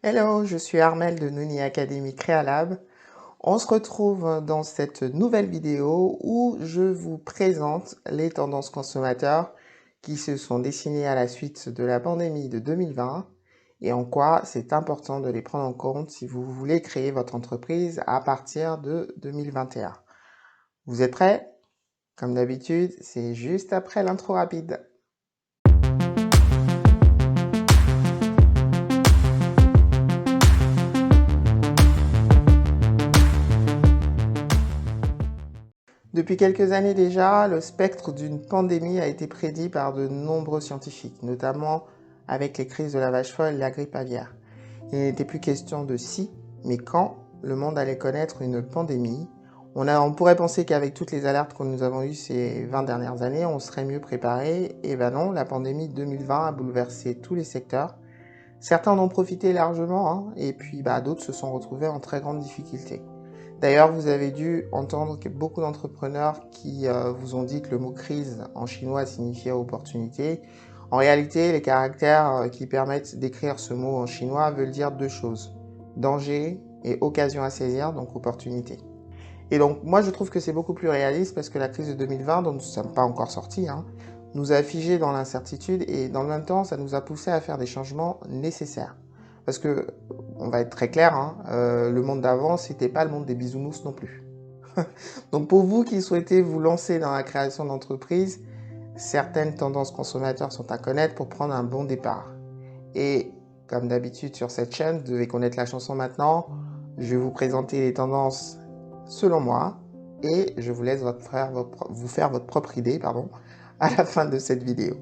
Hello, je suis Armelle de Nouni Academy Créalab. On se retrouve dans cette nouvelle vidéo où je vous présente les tendances consommateurs qui se sont dessinées à la suite de la pandémie de 2020 et en quoi c'est important de les prendre en compte si vous voulez créer votre entreprise à partir de 2021. Vous êtes prêts? Comme d'habitude, c'est juste après l'intro rapide. Depuis quelques années déjà, le spectre d'une pandémie a été prédit par de nombreux scientifiques, notamment avec les crises de la vache folle et la grippe aviaire. Il n'était plus question de si, mais quand le monde allait connaître une pandémie. On pourrait penser qu'avec toutes les alertes que nous avons eues ces 20 dernières années, on serait mieux préparé. Et ben non, la pandémie de 2020 a bouleversé tous les secteurs. Certains en ont profité largement, et puis d'autres se sont retrouvés en très grande difficulté. D'ailleurs, vous avez dû entendre que beaucoup d'entrepreneurs qui vous ont dit que le mot crise en chinois signifiait opportunité. En réalité, les caractères qui permettent d'écrire ce mot en chinois veulent dire deux choses. Danger et occasion à saisir, donc opportunité. Et donc, moi, je trouve que c'est beaucoup plus réaliste parce que la crise de 2020, dont nous ne sommes pas encore sortis, nous a figés dans l'incertitude et dans le même temps, ça nous a poussé à faire des changements nécessaires. Parce que, on va être très clair, le monde d'avant, c'était pas le monde des bisounours non plus. Donc pour vous qui souhaitez vous lancer dans la création d'entreprise, certaines tendances consommateurs sont à connaître pour prendre un bon départ. Et comme d'habitude sur cette chaîne, vous devez connaître la chanson maintenant, je vais vous présenter les tendances selon moi et je vous laisse vous faire votre propre idée à la fin de cette vidéo.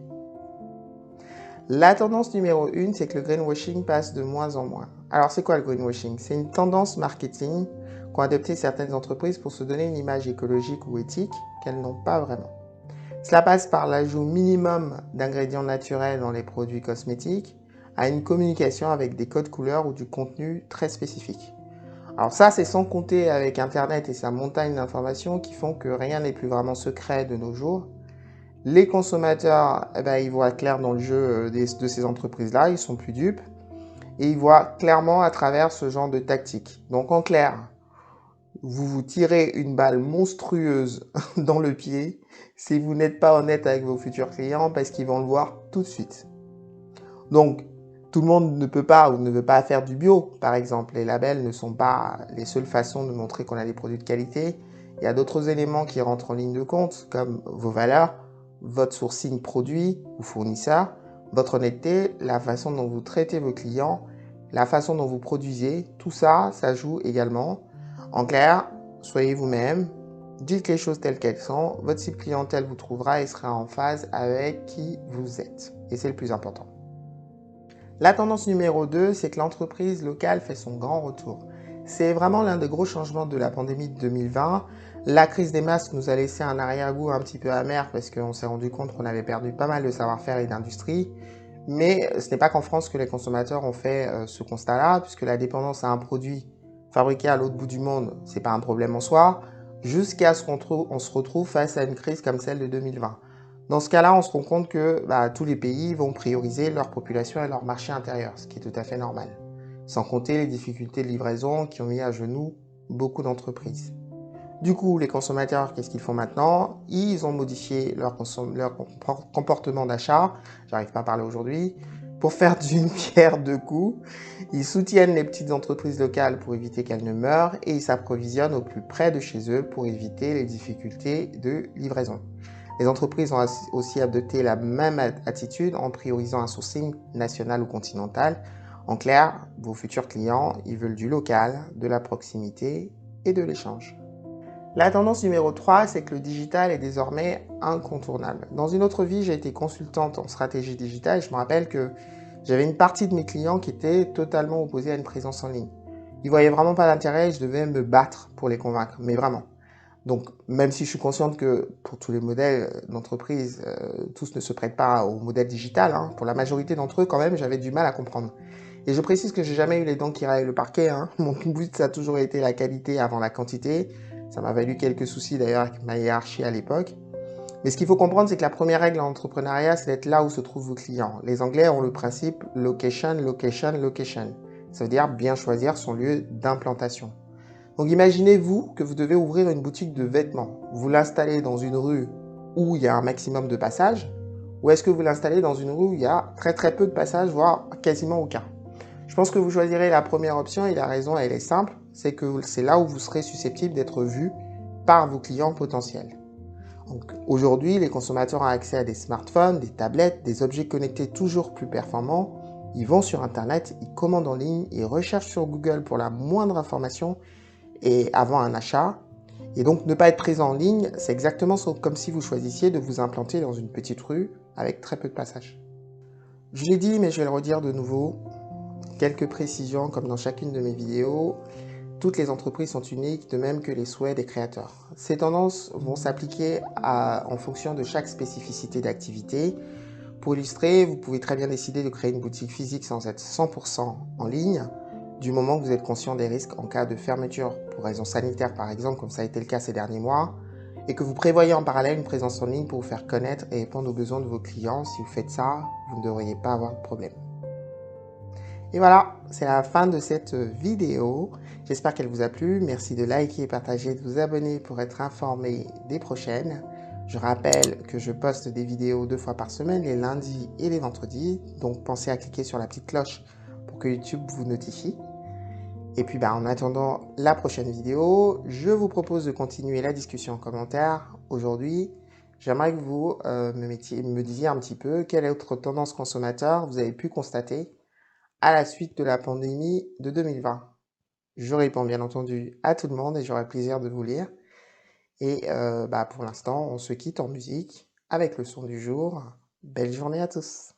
La tendance numéro 1, c'est que le greenwashing passe de moins en moins. Alors c'est quoi le greenwashing? C'est une tendance marketing qu'ont adopté certaines entreprises pour se donner une image écologique ou éthique qu'elles n'ont pas vraiment. Cela passe par l'ajout minimum d'ingrédients naturels dans les produits cosmétiques à une communication avec des codes couleurs ou du contenu très spécifique. Alors ça, c'est sans compter avec Internet et sa montagne d'informations qui font que rien n'est plus vraiment secret de nos jours. Les consommateurs, ils voient clair dans le jeu de ces entreprises-là, ils sont plus dupes et ils voient clairement à travers ce genre de tactique. Donc en clair, vous vous tirez une balle monstrueuse dans le pied si vous n'êtes pas honnête avec vos futurs clients parce qu'ils vont le voir tout de suite. Donc, tout le monde ne peut pas ou ne veut pas faire du bio, par exemple. Les labels ne sont pas les seules façons de montrer qu'on a des produits de qualité. Il y a d'autres éléments qui rentrent en ligne de compte, comme vos valeurs, votre sourcing produit ou fournisseur, votre honnêteté, la façon dont vous traitez vos clients, la façon dont vous produisez. Tout ça, ça joue également. En clair, soyez vous-même, dites les choses telles qu'elles sont, votre cible clientèle vous trouvera et sera en phase avec qui vous êtes. Et c'est le plus important. La tendance numéro 2, c'est que l'entreprise locale fait son grand retour. C'est vraiment l'un des gros changements de la pandémie de 2020. La crise des masques nous a laissé un arrière-goût un petit peu amer parce qu'on s'est rendu compte qu'on avait perdu pas mal de savoir-faire et d'industrie. Mais ce n'est pas qu'en France que les consommateurs ont fait ce constat-là, puisque la dépendance à un produit fabriqué à l'autre bout du monde, c'est pas un problème en soi, jusqu'à ce qu'on se retrouve face à une crise comme celle de 2020. Dans ce cas-là, on se rend compte que tous les pays vont prioriser leur population et leur marché intérieur, ce qui est tout à fait normal. Sans compter les difficultés de livraison qui ont mis à genoux beaucoup d'entreprises. Du coup, les consommateurs, qu'est-ce qu'ils font maintenant? Ils ont modifié leur comportement d'achat, j'arrive pas à parler aujourd'hui, pour faire d'une pierre deux coups. Ils soutiennent les petites entreprises locales pour éviter qu'elles ne meurent et ils s'approvisionnent au plus près de chez eux pour éviter les difficultés de livraison. Les entreprises ont aussi adopté la même attitude en priorisant un sourcing national ou continental. En clair, vos futurs clients, ils veulent du local, de la proximité et de l'échange. La tendance numéro 3, c'est que le digital est désormais incontournable. Dans une autre vie, j'ai été consultante en stratégie digitale et je me rappelle que j'avais une partie de mes clients qui étaient totalement opposés à une présence en ligne. Ils voyaient vraiment pas l'intérêt et je devais me battre pour les convaincre, mais vraiment. Donc, même si je suis consciente que pour tous les modèles d'entreprise, tous ne se prêtent pas au modèle digital, pour la majorité d'entre eux, quand même, j'avais du mal à comprendre. Et je précise que j'ai jamais eu les dents qui raillent le parquet. Mon but, ça a toujours été la qualité avant la quantité. Ça m'a valu quelques soucis d'ailleurs avec ma hiérarchie à l'époque. Mais ce qu'il faut comprendre, c'est que la première règle en entrepreneuriat, c'est d'être là où se trouvent vos clients. Les Anglais ont le principe location, location, location. Ça veut dire bien choisir son lieu d'implantation. Donc imaginez-vous que vous devez ouvrir une boutique de vêtements. Vous l'installez dans une rue où il y a un maximum de passages, ou est-ce que vous l'installez dans une rue où il y a très peu de passages, voire quasiment aucun? Je pense que vous choisirez la première option et la raison, elle est simple, c'est que c'est là où vous serez susceptible d'être vu par vos clients potentiels. Aujourd'hui, les consommateurs ont accès à des smartphones, des tablettes, des objets connectés toujours plus performants. Ils vont sur Internet, ils commandent en ligne, ils recherchent sur Google pour la moindre information et avant un achat. Et donc, ne pas être présent en ligne, c'est exactement comme si vous choisissiez de vous implanter dans une petite rue avec très peu de passages. Je l'ai dit, mais je vais le redire de nouveau. Quelques précisions, comme dans chacune de mes vidéos. Toutes les entreprises sont uniques, de même que les souhaits des créateurs. Ces tendances vont s'appliquer en fonction de chaque spécificité d'activité. Pour illustrer, vous pouvez très bien décider de créer une boutique physique sans être 100% en ligne, du moment que vous êtes conscient des risques en cas de fermeture pour raisons sanitaires par exemple, comme ça a été le cas ces derniers mois, et que vous prévoyez en parallèle une présence en ligne pour vous faire connaître et répondre aux besoins de vos clients. Si vous faites ça, vous ne devriez pas avoir de problème. Et voilà, c'est la fin de cette vidéo. J'espère qu'elle vous a plu. Merci de liker, partager, de vous abonner pour être informé des prochaines. Je rappelle que je poste des vidéos 2 fois par semaine, les lundis et les vendredis. Donc pensez à cliquer sur la petite cloche pour que YouTube vous notifie. Et puis en attendant la prochaine vidéo, je vous propose de continuer la discussion en commentaire. Aujourd'hui, j'aimerais que vous me disiez un petit peu quelle autre tendance consommateur vous avez pu constater à la suite de la pandémie de 2020. Je réponds bien entendu à tout le monde et j'aurai plaisir de vous lire. Et pour l'instant, on se quitte en musique avec le son du jour. Belle journée à tous.